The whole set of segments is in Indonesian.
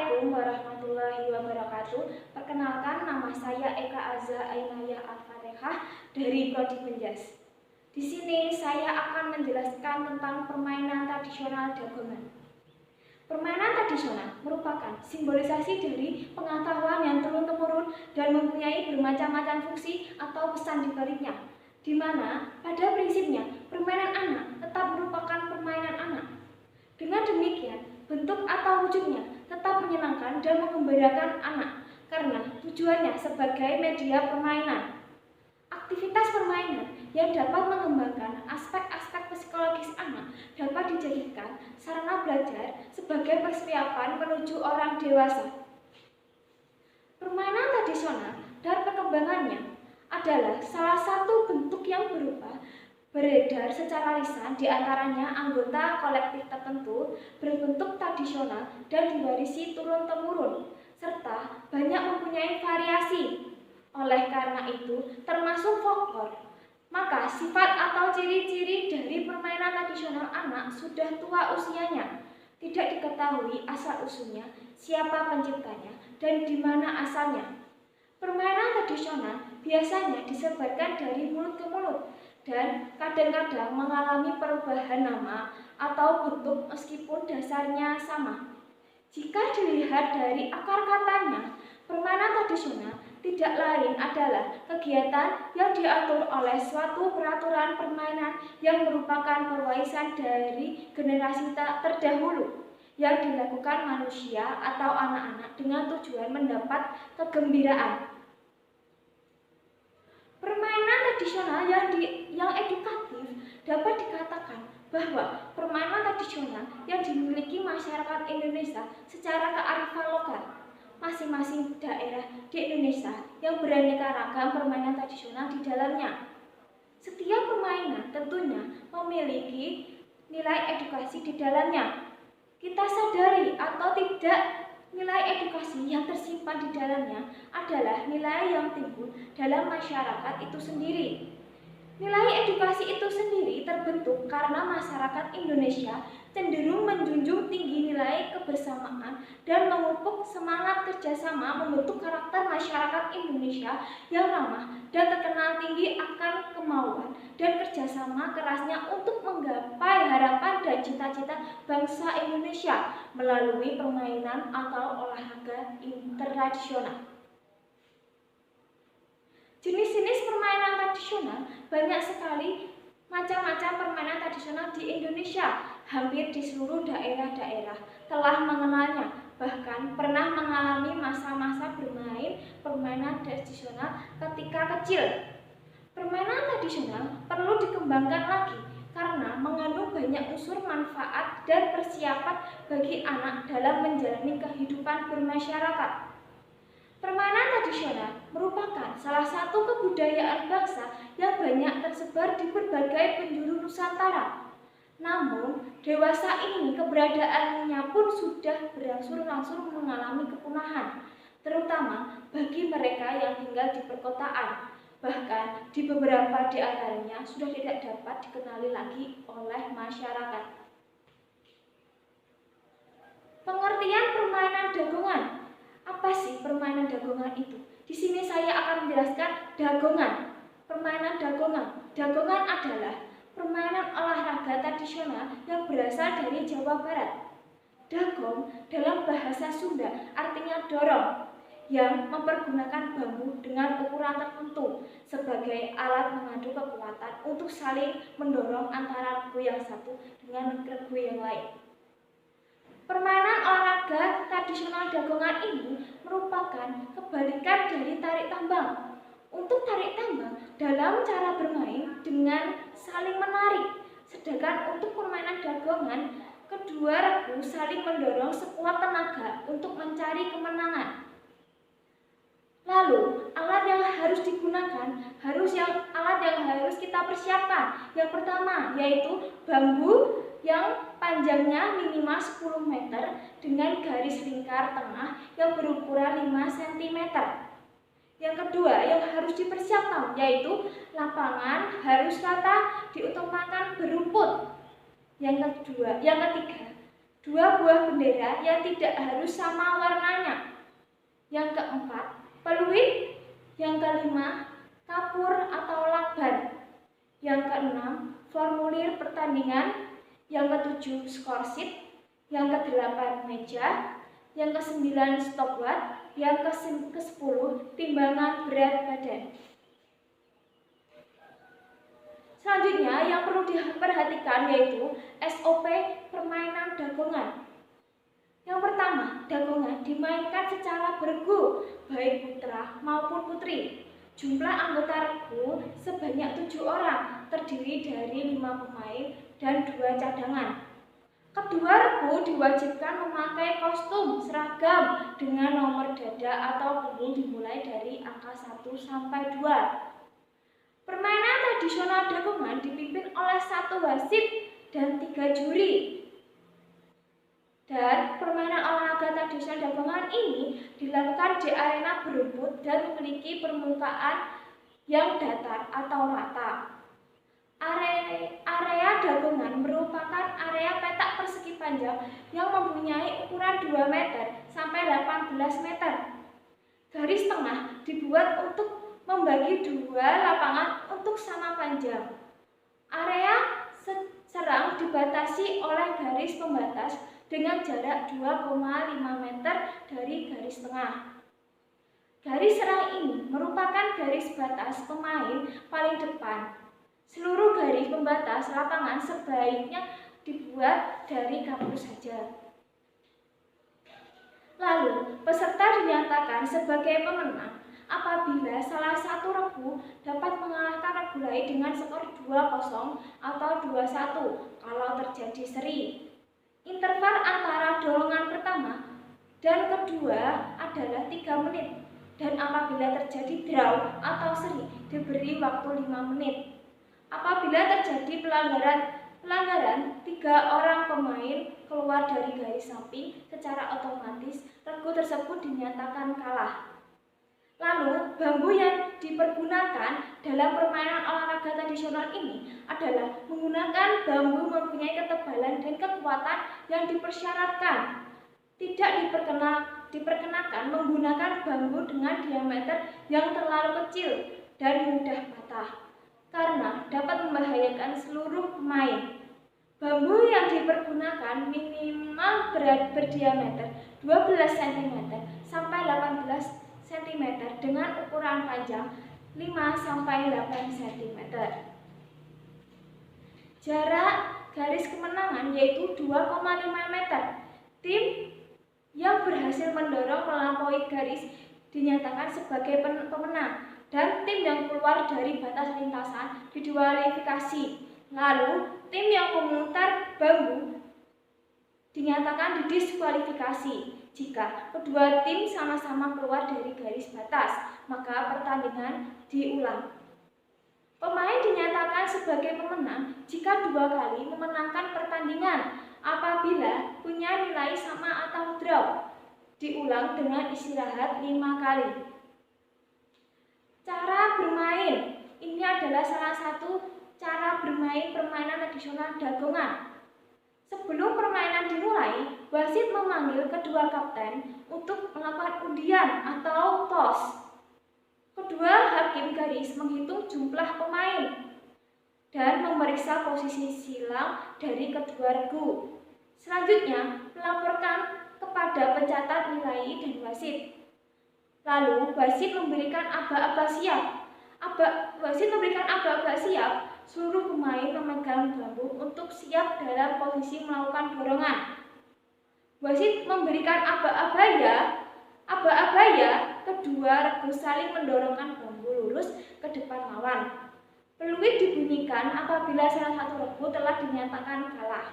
Assalamualaikum warahmatullahi wabarakatuh. Perkenalkan, nama saya Eka Azza Ainayah Al-Fatihah dari Prodi Penjas. Di sini saya akan menjelaskan tentang permainan tradisional dagongan. Permainan tradisional merupakan simbolisasi dari pengetahuan yang turun-temurun dan mempunyai bermacam-macam fungsi atau pesan di baliknya, di mana pada prinsipnya permainan anak tetap merupakan permainan anak. Dengan demikian, bentuk atau wujudnya tetap menyenangkan dan mengembirakan anak karena tujuannya sebagai media permainan. Aktivitas permainan yang dapat mengembangkan aspek-aspek psikologis anak dapat dijadikan sarana belajar sebagai persiapan menuju orang dewasa. Permainan tradisional dan perkembangannya adalah salah satu bentuk yang beredar secara lisan, di antaranya anggota kolektif tertentu, berbentuk tradisional dan diwarisi turun-temurun, serta banyak mempunyai variasi. Oleh karena itu, termasuk folklore. Maka sifat atau ciri-ciri dari permainan tradisional anak sudah tua usianya. Tidak diketahui asal-usulnya, siapa penciptanya, dan di mana asalnya. Permainan tradisional biasanya disebarkan dari mulut ke mulut dan kadang-kadang mengalami perubahan nama atau bentuk meskipun dasarnya sama. Jika dilihat dari akar katanya, permainan tradisional tidak lain adalah kegiatan yang diatur oleh suatu peraturan permainan yang merupakan perwarisan dari generasi terdahulu yang dilakukan manusia atau anak-anak dengan tujuan mendapat kegembiraan. Permainan tradisional yang edukatif dapat dikatakan bahwa permainan tradisional yang dimiliki masyarakat Indonesia secara kearifan lokal. Masing-masing daerah di Indonesia yang beraneka ragam permainan tradisional di dalamnya. Setiap permainan tentunya memiliki nilai edukasi di dalamnya. Kita sadari atau tidak, nilai edukasi yang tersimpan di dalamnya adalah nilai yang timbul dalam masyarakat itu sendiri. Nilai edukasi itu sendiri terbentuk karena masyarakat Indonesia cenderung menjunjung tinggi nilai kebersamaan dan memupuk semangat kerjasama, membentuk karakter masyarakat Indonesia yang ramah dan terkenal tinggi akan kemauan dan kerjasama kerasnya untuk menggapai harapan dan cita-cita bangsa Indonesia melalui permainan atau olahraga tradisional. Jenis-jenis permainan tradisional banyak sekali. Macam-macam permainan tradisional di Indonesia, hampir di seluruh daerah-daerah telah mengenalnya, bahkan pernah mengalami masa-masa bermain permainan tradisional ketika kecil. Permainan tradisional perlu dikembangkan lagi karena mengandung banyak unsur manfaat dan persiapan bagi anak dalam menjalani kehidupan bermasyarakat. Permainan tradisional merupakan salah satu kebudayaan bangsa yang banyak tersebar di berbagai penjuru Nusantara. Namun, dewasa ini keberadaannya pun sudah berangsur-angsur mengalami kepunahan, terutama bagi mereka yang tinggal di perkotaan. Bahkan di beberapa di antaranya sudah tidak dapat dikenali lagi oleh masyarakat. Pengertian permainan dagongan. Apa sih permainan dagongan itu? Di sini saya akan menjelaskan dagongan. Permainan dagongan. Dagongan adalah permainan olahraga tradisional yang berasal dari Jawa Barat. Dagong dalam bahasa Sunda artinya dorong, yang mempergunakan bambu dengan ukuran tertentu sebagai alat mengadu kekuatan untuk saling mendorong antara regu yang satu dengan regu yang lain. Permainan olahraga tradisional dagongan ini merupakan kebalikan dari tarik tambang. Untuk tarik tambang dalam cara bermain dengan saling menarik, sedangkan untuk permainan dagongan, kedua regu saling mendorong sekuat tenaga untuk mencari kemenangan. Lalu, alat yang harus digunakan alat yang harus kita persiapkan. Yang pertama yaitu bambu yang panjangnya minimal 10 meter dengan garis lingkar tengah yang berukuran 5 cm. Yang kedua yang harus dipersiapkan yaitu lapangan harus rata, diutamakan berumput. Yang ketiga, 2 buah bendera yang tidak harus sama warnanya. Yang keempat, peluit. Yang kelima, kapur atau lakban. Yang keenam, formulir pertandingan. Yang ketujuh, skor sheet. Yang kedelapan, meja. Yang kesembilan, stopwatch. Yang kesepuluh, timbangan berat badan. Selanjutnya yang perlu diperhatikan yaitu SOP permainan dagongan. Yang pertama, dagongan dimainkan secara bergu, baik putra maupun putri. Jumlah anggota regu sebanyak 7 orang, terdiri dari 5 pemain dan 2 cadangan. Kedua regu diwajibkan memakai kostum seragam dengan nomor dada atau punggung dimulai dari angka 1 sampai 2. Permainan tradisional dagongan dipimpin oleh 1 wasit dan 3 juri. Dan permainan olahraga tradisional dagongan ini dilakukan di arena berumput dan memiliki permukaan yang datar atau rata. Area dagongan merupakan area petak persegi panjang yang mempunyai ukuran 2 meter sampai 18 meter. Garis tengah dibuat untuk membagi 2 lapangan untuk sama panjang. Area serang dibatasi oleh garis pembatas dengan jarak 2,5 meter dari garis tengah. Garis serang ini merupakan garis batas pemain paling depan. Seluruh garis pembatas lapangan sebaiknya dibuat dari kapur saja. Lalu, peserta dinyatakan sebagai pemenang apabila salah satu regu dapat mengalahkan regu lain dengan skor 2-0 atau 2-1 kalau terjadi seri. Interval antara dorongan pertama dan kedua adalah 3 menit dan apabila terjadi draw atau seri diberi waktu 5 menit. Apabila terjadi pelanggaran 3 orang pemain keluar dari garis samping, secara otomatis regu tersebut dinyatakan kalah. Lalu, bambu yang dipergunakan dalam permainan olahraga tradisional ini adalah menggunakan bambu mempunyai ketebalan dan kekuatan yang dipersyaratkan. Tidak diperkenakan menggunakan bambu dengan diameter yang terlalu kecil dan mudah patah, karena dapat membahayakan seluruh pemain. Bambu yang dipergunakan minimal berdiameter 12 cm sampai 18 cm dengan ukuran panjang 5-8 cm. Jarak garis kemenangan yaitu 2,5 meter. Tim yang berhasil mendorong melampaui garis dinyatakan sebagai pemenang dan tim yang keluar dari batas lintasan didiskualifikasi. Lalu, tim yang memutar bambu dinyatakan didiskualifikasi. Jika kedua tim sama-sama keluar dari garis batas, maka pertandingan diulang. Pemain dinyatakan sebagai pemenang jika 2 kali memenangkan pertandingan apabila punya nilai sama atau draw. Diulang dengan istirahat 5 kali. Cara bermain. Ini adalah salah satu cara bermain permainan tradisional dagongan. Sebelum permainan dimulai, wasit memanggil kedua kapten untuk melakukan undian atau toss. Kedua hakim garis menghitung jumlah pemain dan memeriksa posisi silang dari kedua regu. Selanjutnya, melaporkan kepada pencatat nilai dan wasit. Lalu, wasit memberikan aba-aba siap. Wasit memberikan aba-aba siap. Seluruh pemain memegang bambu untuk siap dalam posisi melakukan dorongan. Wasit memberikan aba-aba ya, kedua regu saling mendorongkan bambu lurus ke depan lawan. Peluit dibunyikan apabila salah satu regu telah dinyatakan kalah.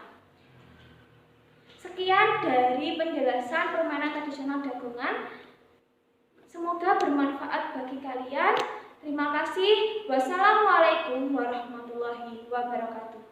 Sekian dari penjelasan permainan tradisional dagongan. Semoga bermanfaat bagi kalian. Terima kasih. Wassalamualaikum warahmatullahi wabarakatuh.